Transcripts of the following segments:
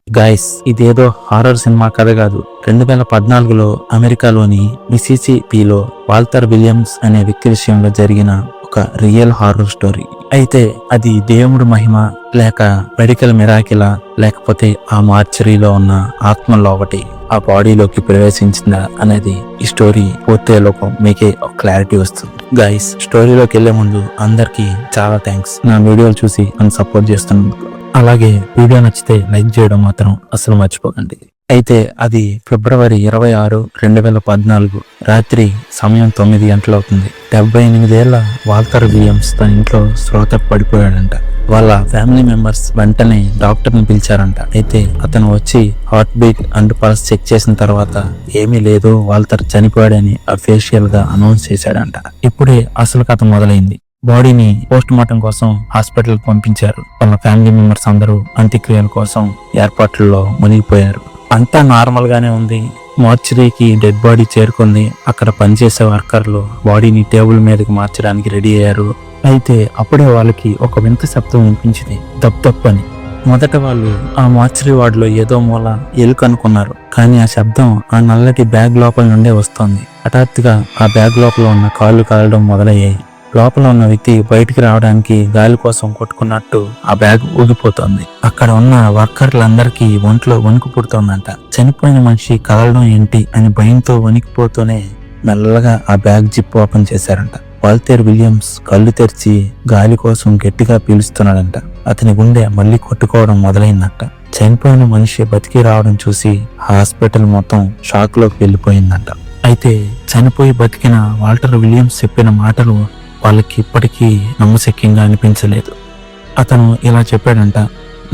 Guys, ఇదేదో horror cinema కథ కాదు. 2014లో అమెరికాలోని మిసిసిపిలో వాల్టర్ విలియమ్స్ అనే వ్యక్తి విషయంలో జరిగిన ఒక రియల్ హారర్ స్టోరీ. అయితే అది దేవుడు మహిమ, లేక మెడికల్ మిరాకిలా, లేకపోతే ఆ మార్చరీలో ఉన్న ఆత్మల్లో ఒకటి ఆ బాడీలోకి ప్రవేశించిందా అనేది ఈ స్టోరీ పూర్తయ్యేలోపు మీకే ఒక క్లారిటీ వస్తుంది. గైస్, స్టోరీలోకి వెళ్లే ముందు అందరికి చాలా థ్యాంక్స్ నా వీడియోలు చూసి నన్ను సపోర్ట్ చేస్తున్నందుకు. అలాగే వీడియో నచ్చితే లైక్ చేయడం మాత్రం అసలు మర్చిపోకండి. అయితే అది ఫిబ్రవరి 26, 2014 రాత్రి సమయం 9 గంటలవుతుంది. 78 ఏళ్ల వాల్టర్ విలియమ్స్ తన ఇంట్లో శ్రోత పడిపోయాడంట. వాళ్ళ ఫ్యామిలీ మెంబర్స్ వెంటనే డాక్టర్ని పిలిచారంట. అయితే అతను వచ్చి heart beat and pulse check చేసిన తర్వాత ఏమీ లేదు, వాల్టర్ చనిపోయాడని అఫీషియల్ గా అనౌన్స్ చేశాడంట. ఇప్పుడే అసలు కథ మొదలైంది. బాడీని పోస్ట్ మార్టం కోసం హాస్పిటల్ పంపించారు. వాళ్ళ ఫ్యామిలీ మెంబర్స్ అందరూ అంత్యక్రియల కోసం ఏర్పాట్లలో మునిగిపోయారు. అంతా నార్మల్ గానే ఉంది. మార్చరీకి డెడ్ బాడీ చేరుకుంది. అక్కడ పనిచేసే వర్కర్లు బాడీని టేబుల్ మీదకి మార్చడానికి రెడీ అయ్యారు. అయితే అప్పుడే వాళ్ళకి ఒక వింత శబ్దం వినిపించింది, దప్ అని. మొదట వాళ్ళు ఆ మార్చరీ వార్డులో ఏదో మూల ఎలుక అనుకున్నారు. కానీ ఆ శబ్దం ఆ నల్లటి బ్యాగ్ లోపల నుండే వస్తోంది. హఠాత్తుగా ఆ బ్యాగ్ లోపల ఉన్న కాళ్ళు కాలడం మొదలయ్యాయి. లోపల ఉన్న వ్యక్తి బయటికి రావడానికి గాలి కోసం కొట్టుకున్నట్టు ఆ బ్యాగ్ ఊగిపోతోంది. అక్కడ ఉన్న వర్కర్లందరికీ ఒంట్లో వణుకు పుడుతోందంట. చనిపోయిన మనిషి కదలడం ఏంటి అని భయంతో వణికిపోతూనే మెల్లగా ఆ బ్యాగ్ జిప్ ఓపెన్ చేశారంట. వాల్టర్ విలియమ్స్ కళ్ళు తెరిచి గాలి కోసం గట్టిగా పీలుస్తున్నాడంట. అతని గుండె మళ్ళీ కొట్టుకోవడం మొదలైందంట. చనిపోయిన మనిషి బతికి రావడం చూసి హాస్పిటల్ మొత్తం షాక్ లోకి వెళ్ళిపోయిందంట. అయితే చనిపోయి బతికిన వాల్టర్ విలియమ్స్ చెప్పిన మాటలు వాళ్ళకి ఇప్పటికీ నమ్మశక్యంగా అనిపించలేదు. అతను ఇలా చెప్పాడంట,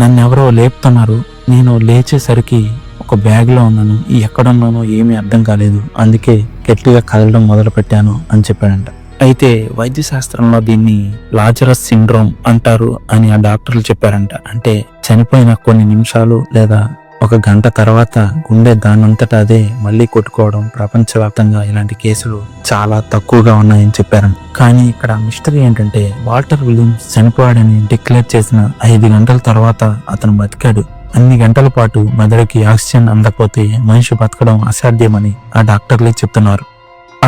నన్నెవరో లేపుతున్నారు, నేను లేచేసరికి ఒక బ్యాగ్ లో ఉన్నాను, ఎక్కడున్నానో ఏమీ అర్థం కాలేదు, అందుకే గట్టిగా కదలడం మొదలు పెట్టాను అని చెప్పాడంట. అయితే వైద్య శాస్త్రంలో దీన్ని లాజరస్ సిండ్రోమ్ అంటారు అని ఆ డాక్టర్లు చెప్పారంట. అంటే చనిపోయిన కొన్ని నిమిషాలు లేదా ఒక గంట తర్వాత గుండె దానంతటా అదే మళ్ళీ కొట్టుకోవడం. ప్రపంచవ్యాప్తంగా ఇలాంటి కేసులు చాలా తక్కువగా ఉన్నాయని చెప్పారు. కానీ ఇక్కడ మిస్టరీ ఏంటంటే వాల్టర్ విలియమ్స్ చనిపోయాడని డిక్లేర్ చేసిన 5 గంటల తర్వాత అతను బతికాడు. అన్ని గంటల పాటు మెదడుకి ఆక్సిజన్ అందకపోతే మనిషి బతకడం అసాధ్యమని ఆ డాక్టర్లే చెప్తున్నారు.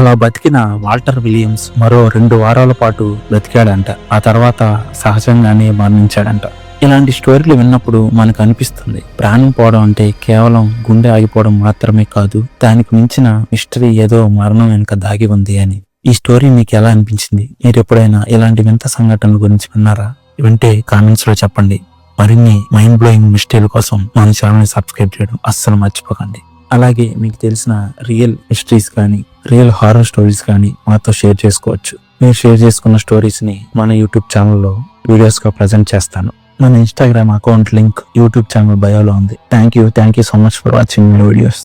అలా బతికిన వాల్టర్ విలియమ్స్ మరో 2 వారాల పాటు బ్రతికాడంట. ఆ తర్వాత సహజంగానే మరణించాడంట. ఇలాంటి స్టోరీలు విన్నప్పుడు మనకు అనిపిస్తుంది, ప్రాణం పోవడం అంటే కేవలం గుండె ఆగిపోవడం మాత్రమే కాదు, దానికి మించిన మిస్టరీ ఏదో మరణం వెనుక దాగి ఉంది అని. ఈ స్టోరీ మీకు ఎలా అనిపించింది? మీరు ఎప్పుడైనా ఇలాంటి వింత సంఘటనల గురించి విన్నారా? వింటే కామెంట్స్ లో చెప్పండి. మరిన్ని మైండ్ బ్లోయింగ్ మిస్టరీల కోసం మన ఛానల్ సబ్స్క్రైబ్ చేయడం అస్సలు మర్చిపోకండి. అలాగే మీకు తెలిసిన రియల్ మిస్టరీస్ కానీ రియల్ హారర్ స్టోరీస్ కానీ మాతో షేర్ చేసుకోవచ్చు. మీరు షేర్ చేసుకున్న స్టోరీస్ ని మన యూట్యూబ్ ఛానల్లో వీడియోస్ గా ప్రజెంట్ చేస్తాను. మన Instagram account link YouTube channel బయోలో ఉంది. Thank you so much for watching my videos.